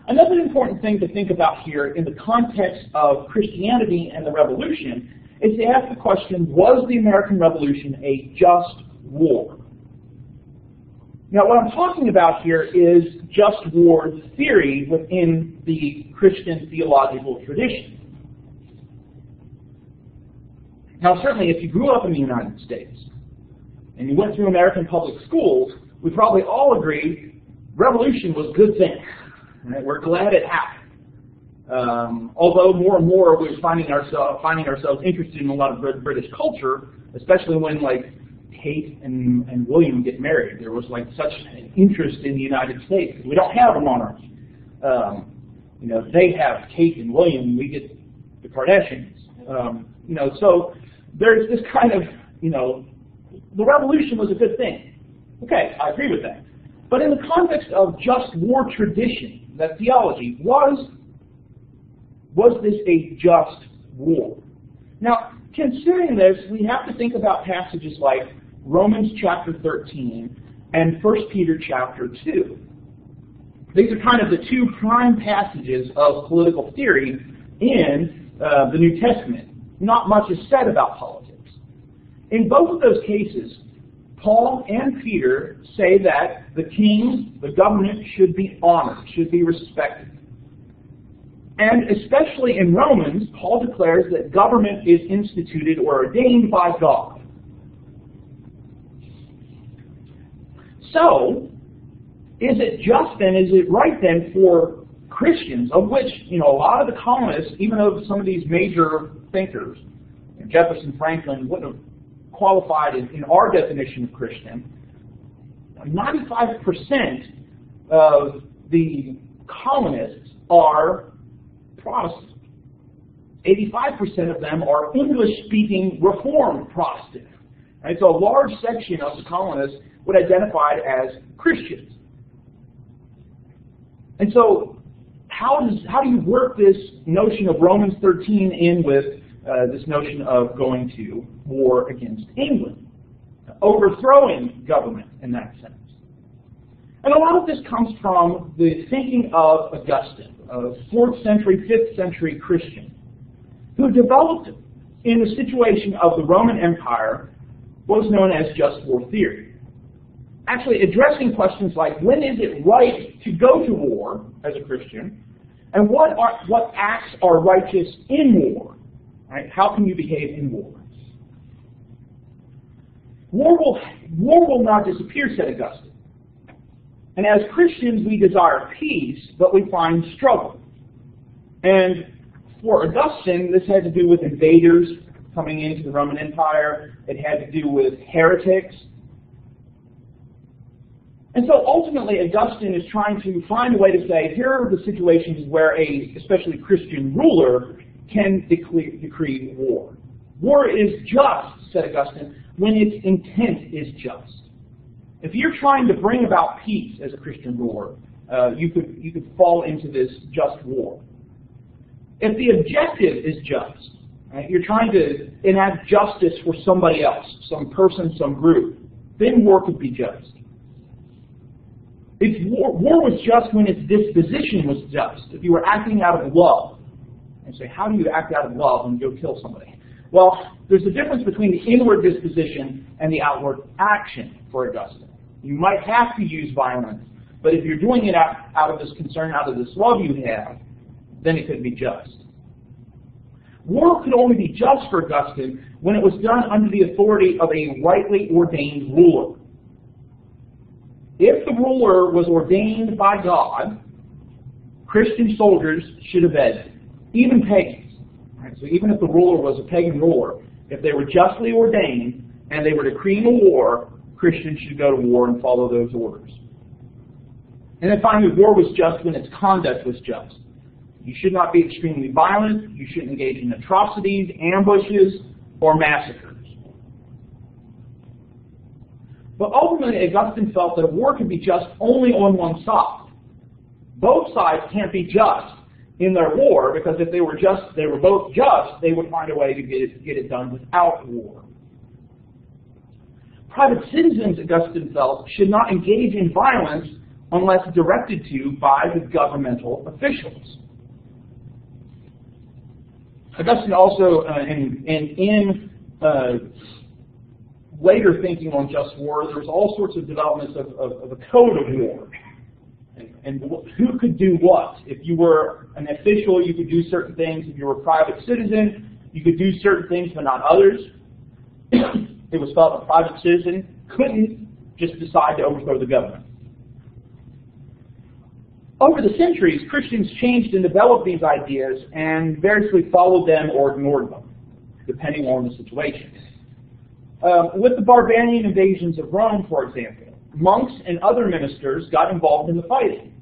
Another important thing to think about here in the context of Christianity and the Revolution is to ask the question, was the American Revolution a just war? Now, what I'm talking about here is just war theory within the Christian theological tradition. Now, certainly, if you grew up in the United States and you went through American public schools, we probably all agree revolution was a good thing. Right? We're glad it happened. Although more and more we're finding ourselves interested in a lot of British culture, especially when like Kate and William get married. There was like such an interest in the United States. We don't have a monarchy. They have Kate and William, and we get the Kardashians. So there's this kind of, the revolution was a good thing. Okay, I agree with that. But in the context of just war tradition, that theology, was this a just war? Now, considering this, we have to think about passages like Romans chapter 13 and 1 Peter chapter 2. These are kind of the two prime passages of political theory in the New Testament. Not much is said about politics. In both of those cases, Paul and Peter say that the king, the government, should be honored, should be respected. And especially in Romans, Paul declares that government is instituted or ordained by God. So, is it just then, is it right then for Christians, of which, a lot of the colonists, even though some of these major thinkers, Jefferson, Franklin, wouldn't have qualified in our definition of Christian, 95% of the colonists are Protestant. 85% of them are English-speaking Reformed Protestant. Right? So a large section of the colonists would identify as Christians. And so how do you work this notion of Romans 13 in with this notion of going to war against England, overthrowing government in that sense? And a lot of this comes from the thinking of Augustine, a 4th century, 5th century Christian, who developed in the situation of the Roman Empire what was known as just war theory. Actually addressing questions like, when is it right to go to war as a Christian, and what acts are righteous in war? Right? How can you behave in war? War will not disappear, said Augustine. And as Christians, we desire peace, but we find struggle. And for Augustine, this had to do with invaders coming into the Roman Empire. It had to do with heretics. And so ultimately, Augustine is trying to find a way to say, here are the situations where a especially Christian ruler can decree war. War is just, said Augustine, when its intent is just. If you're trying to bring about peace as a Christian ruler, you could fall into this just war. If the objective is just, right, you're trying to enact justice for somebody else, some person, some group, then war could be just. If war was just when its disposition was just, if you were acting out of love, and say, how do you act out of love and go kill somebody? Well, there's a difference between the inward disposition and the outward action for Augustine. You might have to use violence, but if you're doing it out of this concern, out of this love you have, then it could be just. War could only be just for Augustine when it was done under the authority of a rightly ordained ruler. If the ruler was ordained by God, Christian soldiers should obey, even pagans. Right? So even if the ruler was a pagan ruler, if they were justly ordained and they were decreeing a war, Christians should go to war and follow those orders. And then finally, war was just when its conduct was just. You should not be extremely violent. You shouldn't engage in atrocities, ambushes, or massacres. But ultimately, Augustine felt that a war could be just only on one side. Both sides can't be just in their war, because if they were both just, they would find a way to get it done without war. Private citizens, Augustine felt, should not engage in violence unless directed to by the governmental officials. Augustine also, in later thinking on just war, there was all sorts of developments of a code of war. And who could do what. If you were an official, you could do certain things. If you were a private citizen, you could do certain things but not others. It was felt a private citizen couldn't just decide to overthrow the government. Over the centuries, Christians changed and developed these ideas and variously followed them or ignored them, depending on the situation. With the barbarian invasions of Rome, for example, monks and other ministers got involved in the fighting,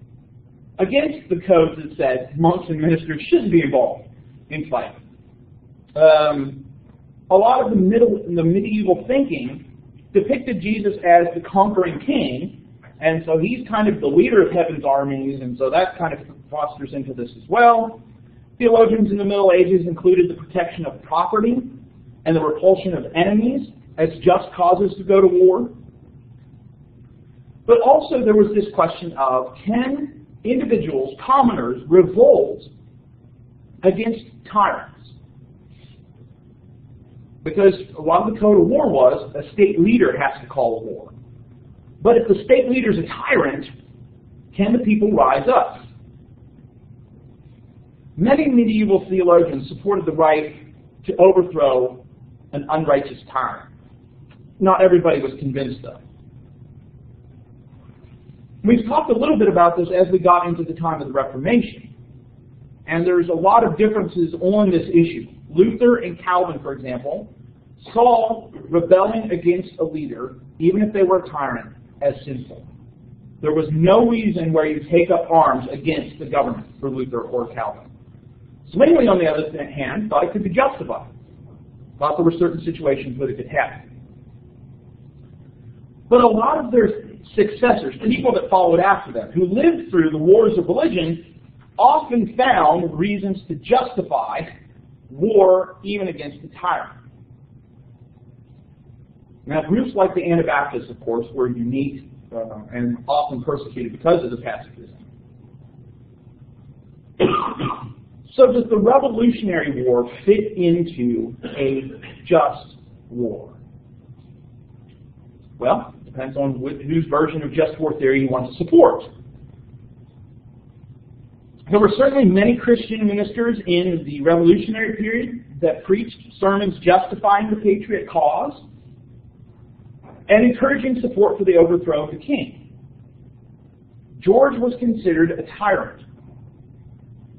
against the codes that said monks and ministers shouldn't be involved in fighting. A lot of the medieval thinking depicted Jesus as the conquering king, and so he's kind of the leader of heaven's armies, and so that kind of fosters into this as well. Theologians in the Middle Ages included the protection of property and the repulsion of enemies as just causes to go to war. But also there was this question of, can individuals, commoners, revolt against tyrants? Because a lot of the code of war was a state leader has to call a war. But if the state leader is a tyrant, can the people rise up? Many medieval theologians supported the right to overthrow an unrighteous tyrant. Not everybody was convinced, though. We've talked a little bit about this as we got into the time of the Reformation. And there's a lot of differences on this issue. Luther and Calvin, for example, saw rebelling against a leader, even if they were a tyrant, as sinful. There was no reason where you take up arms against the government for Luther or Calvin. Zwingli, on the other hand, thought it could be justified. Thought there were certain situations where it could happen. But a lot of their successors, the people that followed after them, who lived through the wars of religion, often found reasons to justify war even against the tyrant. Now, groups like the Anabaptists, of course, were unique and often persecuted because of the pacifism. So does the Revolutionary War fit into a just war? Well, it depends on whose version of just war theory you want to support. There were certainly many Christian ministers in the Revolutionary period that preached sermons justifying the patriot cause and encouraging support for the overthrow of the king. George was considered a tyrant,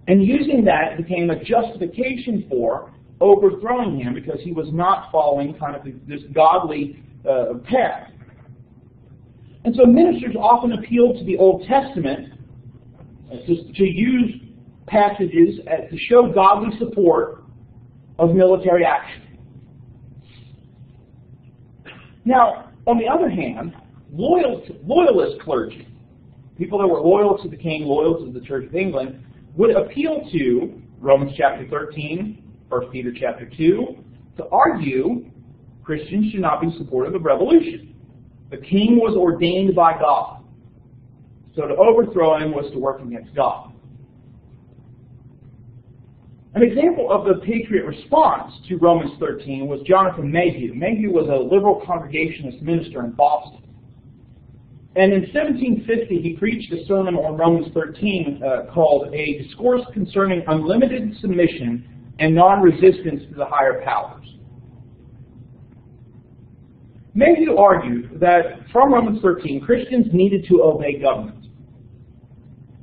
and using that became a justification for overthrowing him because he was not following kind of this godly path. And so ministers often appealed to the Old Testament to use passages to show godly support of military action. Now, on the other hand, loyalist clergy, people that were loyal to the king, loyal to the Church of England, would appeal to Romans chapter 13, 1 Peter chapter 2, to argue Christians should not be supportive of revolution. The king was ordained by God. So to overthrow him was to work against God. An example of the patriot response to Romans 13 was Jonathan Mayhew. Mayhew was a liberal Congregationalist minister in Boston. And in 1750, he preached a sermon on Romans 13 called A Discourse Concerning Unlimited Submission and Non-Resistance to the Higher Powers. Mayhew argued that from Romans 13, Christians needed to obey government.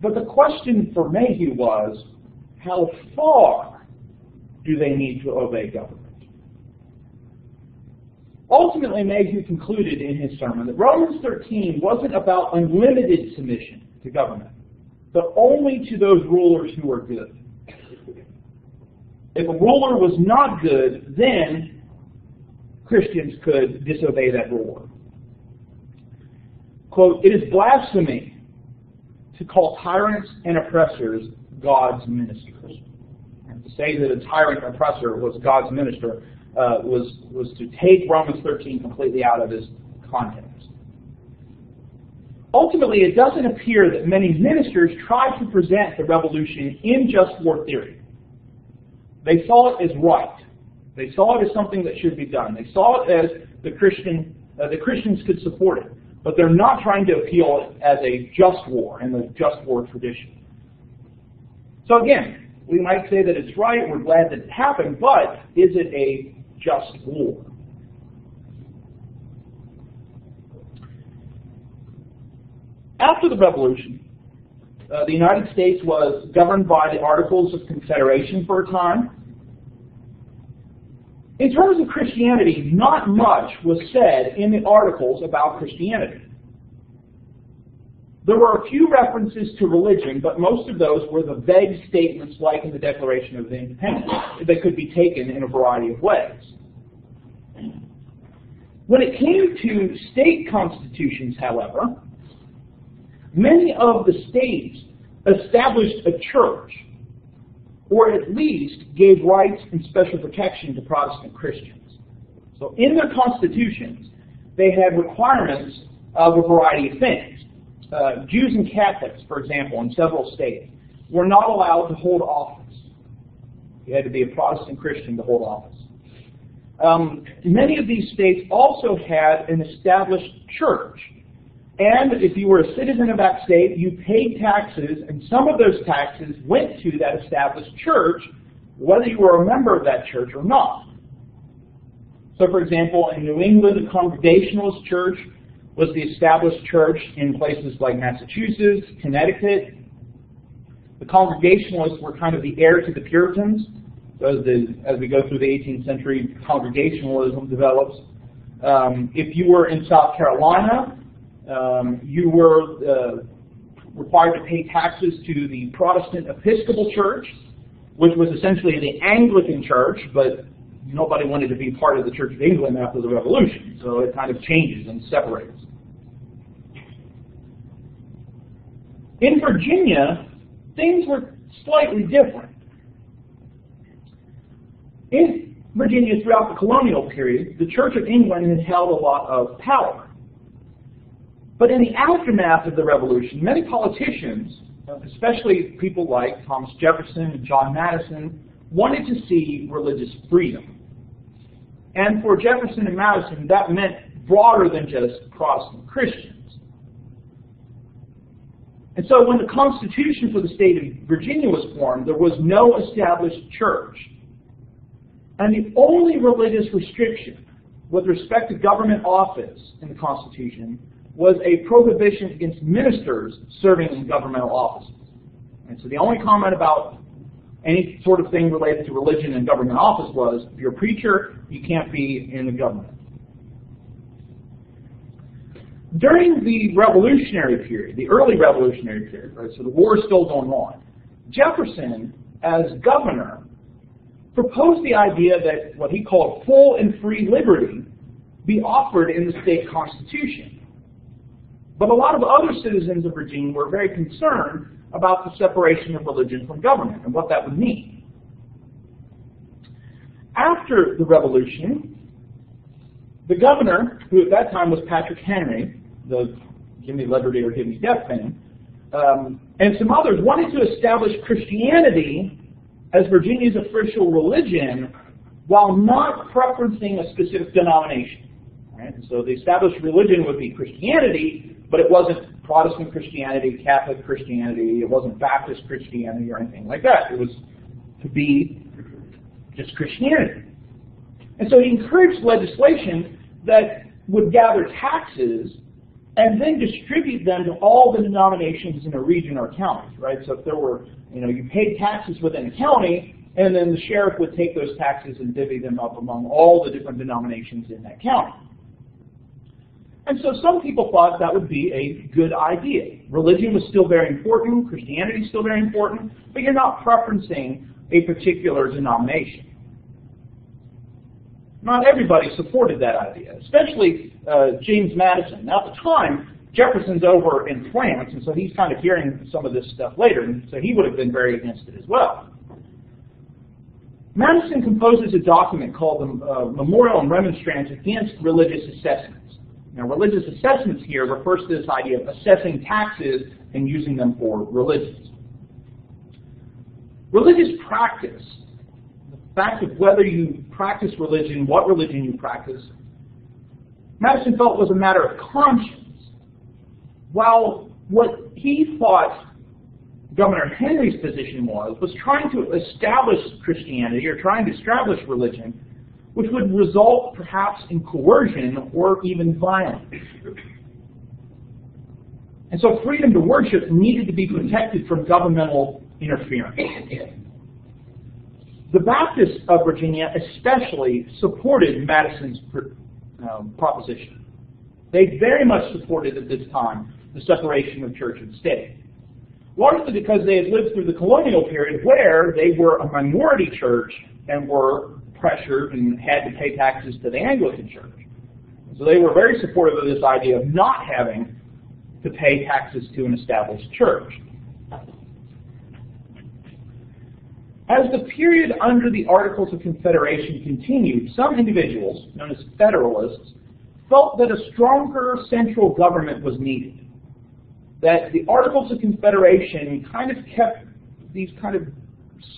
But the question for Mayhew was, how far do they need to obey government? Ultimately, Mayhew concluded in his sermon that Romans 13 wasn't about unlimited submission to government, but only to those rulers who were good. If a ruler was not good, then Christians could disobey that ruler. Quote, "It is blasphemy to call tyrants and oppressors God's ministers." And to say that a tyrant and oppressor was God's minister was to take Romans 13 completely out of its context. ultimately, it doesn't appear that many ministers tried to present the revolution in just war theory. They saw it as right. They saw it as something that should be done. They saw it as the Christians could support it. But they're not trying to appeal it as a just war in the just war tradition. So again, we might say that it's right, we're glad that it happened, but is it a just war? After the Revolution, the United States was governed by the Articles of Confederation for a time. In terms of Christianity, not much was said in the Articles about Christianity. There were a few references to religion, but most of those were the vague statements like in the Declaration of Independence that could be taken in a variety of ways. When it came to state constitutions, however, many of the states established a church, or at least gave rights and special protection to Protestant Christians. So in their constitutions, they had requirements of a variety of things. Jews and Catholics, for example, in several states, were not allowed to hold office. You had to be a Protestant Christian to hold office. Many of these states also had an established church. And if you were a citizen of that state, you paid taxes, and some of those taxes went to that established church, whether you were a member of that church or not. So, for example, in New England, the Congregationalist Church was the established church in places like Massachusetts, Connecticut. The Congregationalists were kind of the heir to the Puritans. So as we go through the 18th century, Congregationalism develops. If you were in South Carolina, you were required to pay taxes to the Protestant Episcopal Church, which was essentially the Anglican Church, but nobody wanted to be part of the Church of England after the Revolution, so it kind of changes and separates. In Virginia, things were slightly different. In Virginia, throughout the colonial period, the Church of England had held a lot of power. But in the aftermath of the Revolution, many politicians, especially people like Thomas Jefferson and John Madison, wanted to see religious freedom. And for Jefferson and Madison, that meant broader than just Protestant Christians. And so when the Constitution for the state of Virginia was formed, there was no established church. And the only religious restriction with respect to government office in the Constitution was a prohibition against ministers serving in governmental offices. And so the only comment about any sort of thing related to religion and government office was, if you're a preacher, you can't be in the government. During the Revolutionary period, the early Revolutionary period, right, so the war is still going on, Jefferson, as governor, proposed the idea that what he called full and free liberty be offered in the state constitution. But a lot of other citizens of Virginia were very concerned about the separation of religion from government and what that would mean. After the Revolution, the governor, who at that time was Patrick Henry, the Give Me Liberty or Give Me Death fame, and some others wanted to establish Christianity as Virginia's official religion while not preferencing a specific denomination. Right? So the established religion would be Christianity, but it wasn't Protestant Christianity, Catholic Christianity, it wasn't Baptist Christianity or anything like that. It was to be just Christianity. And so he encouraged legislation that would gather taxes and then distribute them to all the denominations in a region or county, right? So if there were, you paid taxes within a county, and then the sheriff would take those taxes and divvy them up among all the different denominations in that county. And so some people thought that would be a good idea. Religion was still very important, Christianity is still very important, but you're not preferencing a particular denomination. Not everybody supported that idea, especially James Madison. Now, at the time, Jefferson's over in France, and so he's kind of hearing some of this stuff later, and so he would have been very against it as well. Madison composes a document called the Memorial and Remonstrance Against Religious Assessments. Now, religious assessments here refers to this idea of assessing taxes and using them for religions. Religious practice, the fact of whether you practice religion, what religion you practice, Madison felt was a matter of conscience. While what he thought Governor Henry's position was trying to establish Christianity or trying to establish religion, which would result perhaps in coercion or even violence. And so freedom to worship needed to be protected from governmental interference. The Baptists of Virginia especially supported Madison's proposition. They very much supported at this time the separation of church and state. Largely because they had lived through the colonial period where they were a minority church and were pressured and had to pay taxes to the Anglican Church. So they were very supportive of this idea of not having to pay taxes to an established church. As the period under the Articles of Confederation continued, some individuals, known as Federalists, felt that a stronger central government was needed. That the Articles of Confederation kind of kept these kind of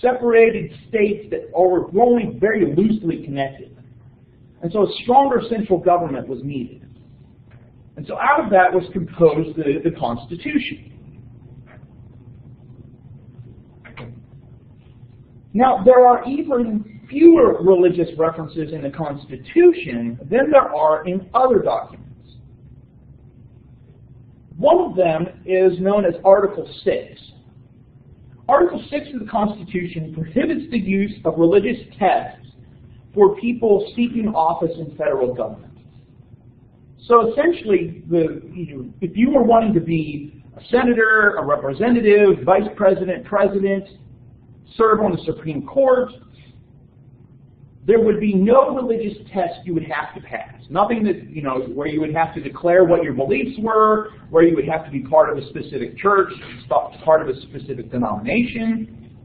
separated states that were only very loosely connected. And so a stronger central government was needed. And so out of that was composed the Constitution. Now, there are even fewer religious references in the Constitution than there are in other documents. One of them is known as Article 6. Article 6 of the Constitution prohibits the use of religious tests for people seeking office in federal government. So essentially, if you were wanting to be a senator, a representative, vice president, president, serve on the Supreme Court, there would be no religious test you would have to pass. Nothing that, where you would have to declare what your beliefs were, where you would have to be part of a specific church, part of a specific denomination.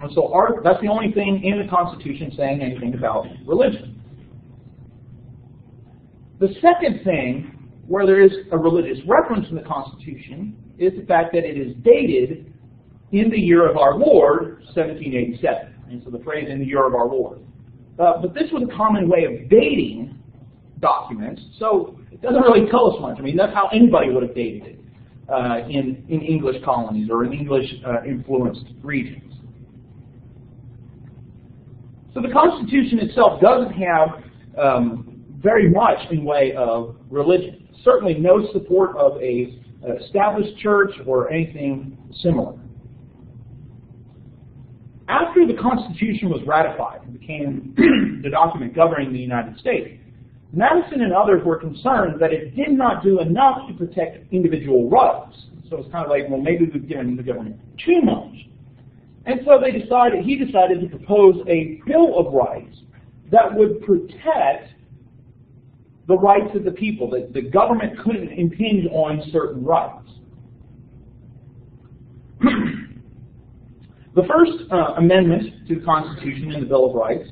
And so that's the only thing in the Constitution saying anything about religion. The second thing where there is a religious reference in the Constitution is the fact that it is dated in the year of our Lord, 1787. And so the phrase in the year of our Lord. But this was a common way of dating documents, so it doesn't really tell us much. I mean, that's how anybody would have dated it in English colonies or in English-influenced regions. So the Constitution itself doesn't have very much in way of religion. Certainly no support of an established church or anything similar. After the Constitution was ratified and became the document governing the United States, Madison and others were concerned that it did not do enough to protect individual rights. So it's kind of like, well, maybe we've given the government too much. And so he decided to propose a Bill of Rights that would protect the rights of the people, that the government couldn't impinge on certain rights. The first amendment to the Constitution and the Bill of Rights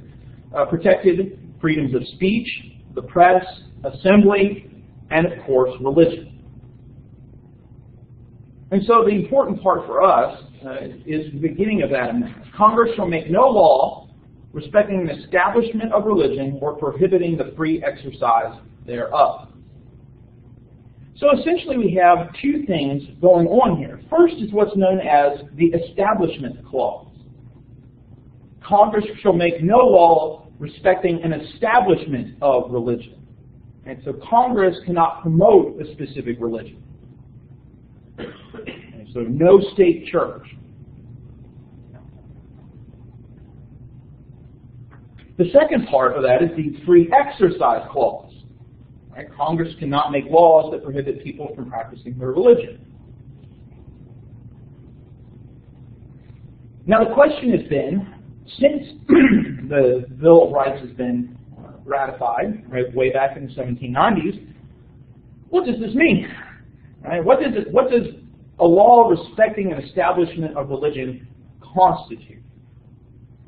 protected freedoms of speech, the press, assembly, and of course religion. And so the important part for us is the beginning of that amendment. Congress shall make no law respecting the establishment of religion or prohibiting the free exercise thereof. So essentially we have two things going on here. First is what's known as the Establishment Clause. Congress shall make no law respecting an establishment of religion. And so Congress cannot promote a specific religion. And so no state church. The second part of that is the Free Exercise Clause. Right? Congress cannot make laws that prohibit people from practicing their religion. Now the question has been, since the Bill of Rights has been ratified, right, way back in the 1790s, what does this mean? Right? What does a law respecting an establishment of religion constitute?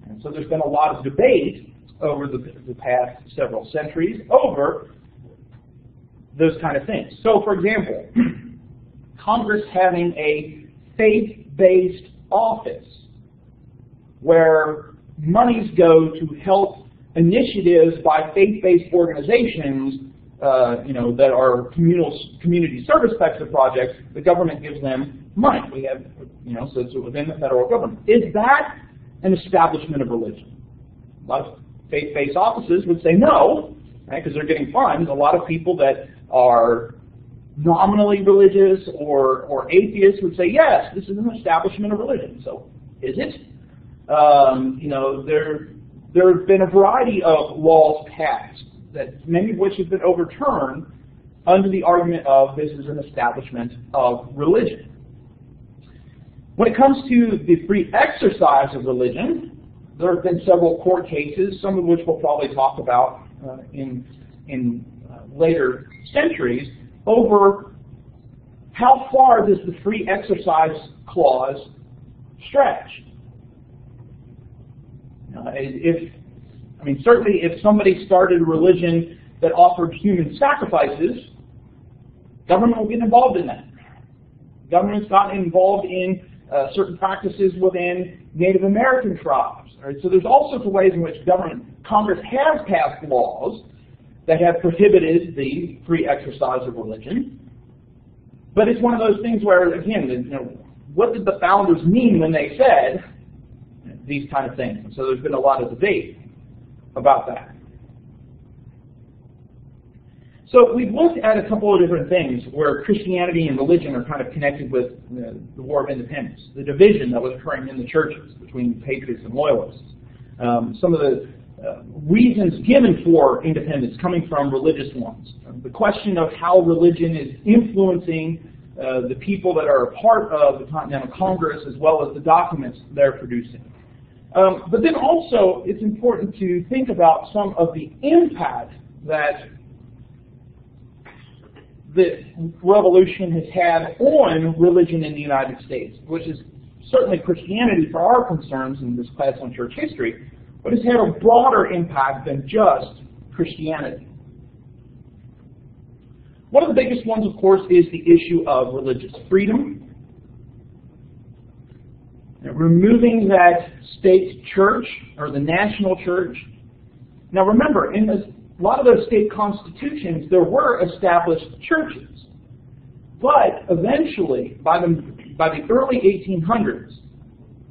And so there's been a lot of debate over the past several centuries over those kind of things. So, for example, Congress having a faith-based office where monies go to help initiatives by faith-based organizations, that are community service types of projects. The government gives them money. We have, so it's within the federal government. Is that an establishment of religion? A lot of faith-based offices would say no, right, because they're getting funds. A lot of people that are nominally religious or atheists would say yes, this is an establishment of religion. So is it? There have been a variety of laws passed, that many of which have been overturned under the argument of this is an establishment of religion. When it comes to the free exercise of religion, there have been several court cases, some of which we'll probably talk about in later centuries, over how far does the free exercise clause stretch. Certainly if somebody started a religion that offered human sacrifices, government will get involved in that. Government's gotten involved in certain practices within Native American tribes. Right? So there's all sorts of ways in which Congress has passed laws that have prohibited the free exercise of religion. But it's one of those things where, again, what did the founders mean when they said these kind of things? And so there's been a lot of debate about that. So we've looked at a couple of different things where Christianity and religion are kind of connected with the War of Independence, the division that was occurring in the churches between patriots and loyalists. Some of the reasons given for independence coming from religious ones. The question of how religion is influencing the people that are a part of the Continental Congress, as well as the documents they're producing. But then also, it's important to think about some of the impact that the revolution has had on religion in the United States, which is certainly Christianity for our concerns in this class on church history, but it's had a broader impact than just Christianity. One of the biggest ones, of course, is the issue of religious freedom. Removing that state church, or the national church. Now remember, in a lot of those state constitutions, there were established churches. But eventually, by the early 1800s,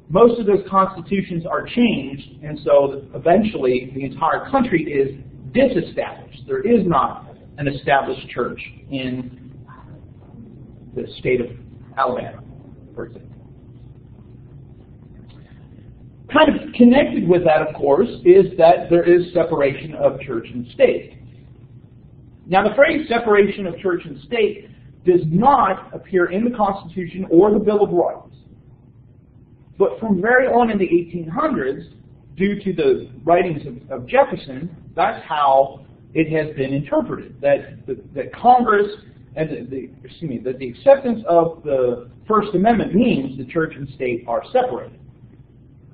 most of those constitutions are changed, and so eventually the entire country is disestablished. There is not an established church in the state of Alabama, for example. Kind of connected with that, of course, is that there is separation of church and state. Now, the phrase separation of church and state does not appear in the Constitution or the Bill of Rights. But from very on in the 1800s, due to the writings of Jefferson, that's how it has been interpreted. That Congress and that the acceptance of the First Amendment means the church and state are separated.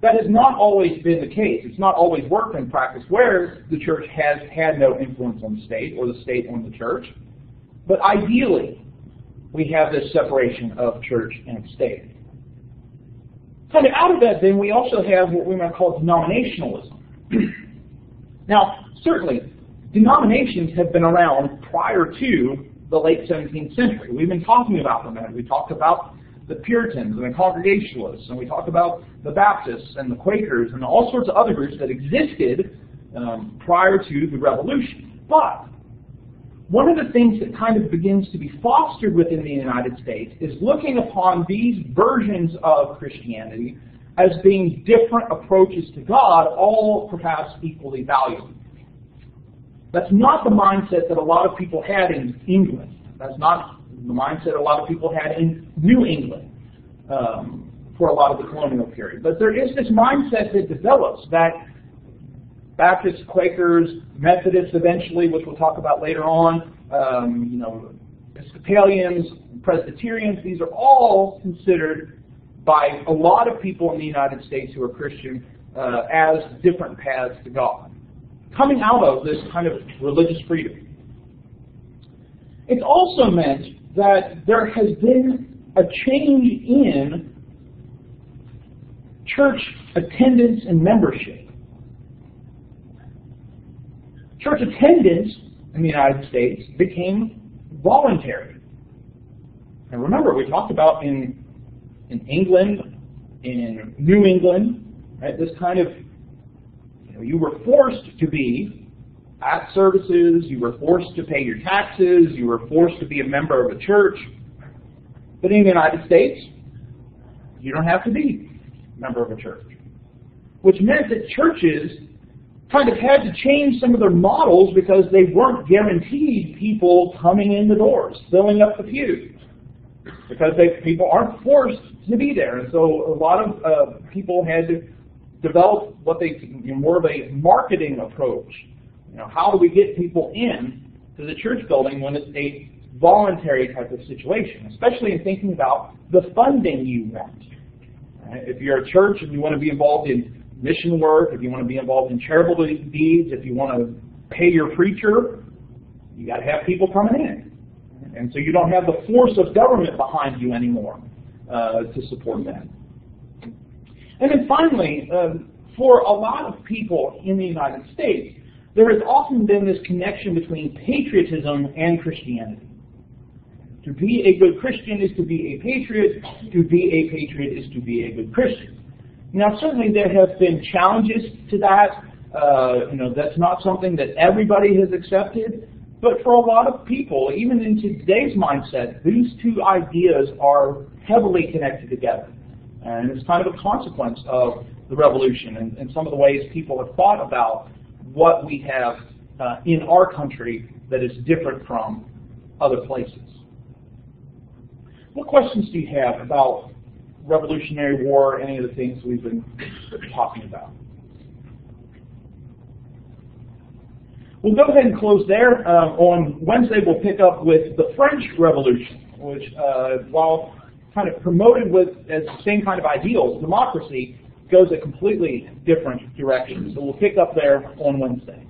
That has not always been the case. It's not always worked in practice where the church has had no influence on the state or the state on the church. But ideally, we have this separation of church and state. Coming out of that, then, we also have what we might call denominationalism. Now, certainly, denominations have been around prior to the late 17th century. We've been talking about them. We talked about the Puritans and the Congregationalists, and we talked about the Baptists and the Quakers and all sorts of other groups that existed prior to the Revolution. But one of the things that kind of begins to be fostered within the United States is looking upon these versions of Christianity as being different approaches to God, all perhaps equally valuable. That's not the mindset that a lot of people had in England. That's not the mindset a lot of people had in New England for a lot of the colonial period. But there is this mindset that develops that Baptists, Quakers, Methodists eventually, which we'll talk about later on, Episcopalians, Presbyterians, these are all considered by a lot of people in the United States who are Christian as different paths to God, coming out of this kind of religious freedom. It's also meant that there has been a change in church attendance and membership. Church attendance in the United States became voluntary. And remember, we talked about in England, in New England, right, this kind of, you were forced to be at services, you were forced to pay your taxes, you were forced to be a member of a church. But in the United States, you don't have to be a member of a church. Which meant that churches kind of had to change some of their models because they weren't guaranteed people coming in the doors, filling up the pews. Because people aren't forced to be there. And so a lot of people had to develop what more of a marketing approach. How do we get people in to the church building when it's a voluntary type of situation, especially in thinking about the funding you want. If you're a church and you want to be involved in mission work, if you want to be involved in charitable deeds, if you want to pay your preacher, you got to have people coming in. And so you don't have the force of government behind you anymore to support that. And then finally, for a lot of people in the United States, there has often been this connection between patriotism and Christianity. To be a good Christian is to be a patriot. To be a patriot is to be a good Christian. Now, certainly there have been challenges to that. That's not something that everybody has accepted. But for a lot of people, even in today's mindset, these two ideas are heavily connected together. And it's kind of a consequence of the revolution and some of the ways people have thought about what we have in our country that is different from other places. What questions do you have about Revolutionary War, any of the things we've been talking about? We'll go ahead and close there. On Wednesday, we'll pick up with the French Revolution, which, while kind of promoted as the same kind of ideals, democracy, goes a completely different direction. So we'll pick up there on Wednesday.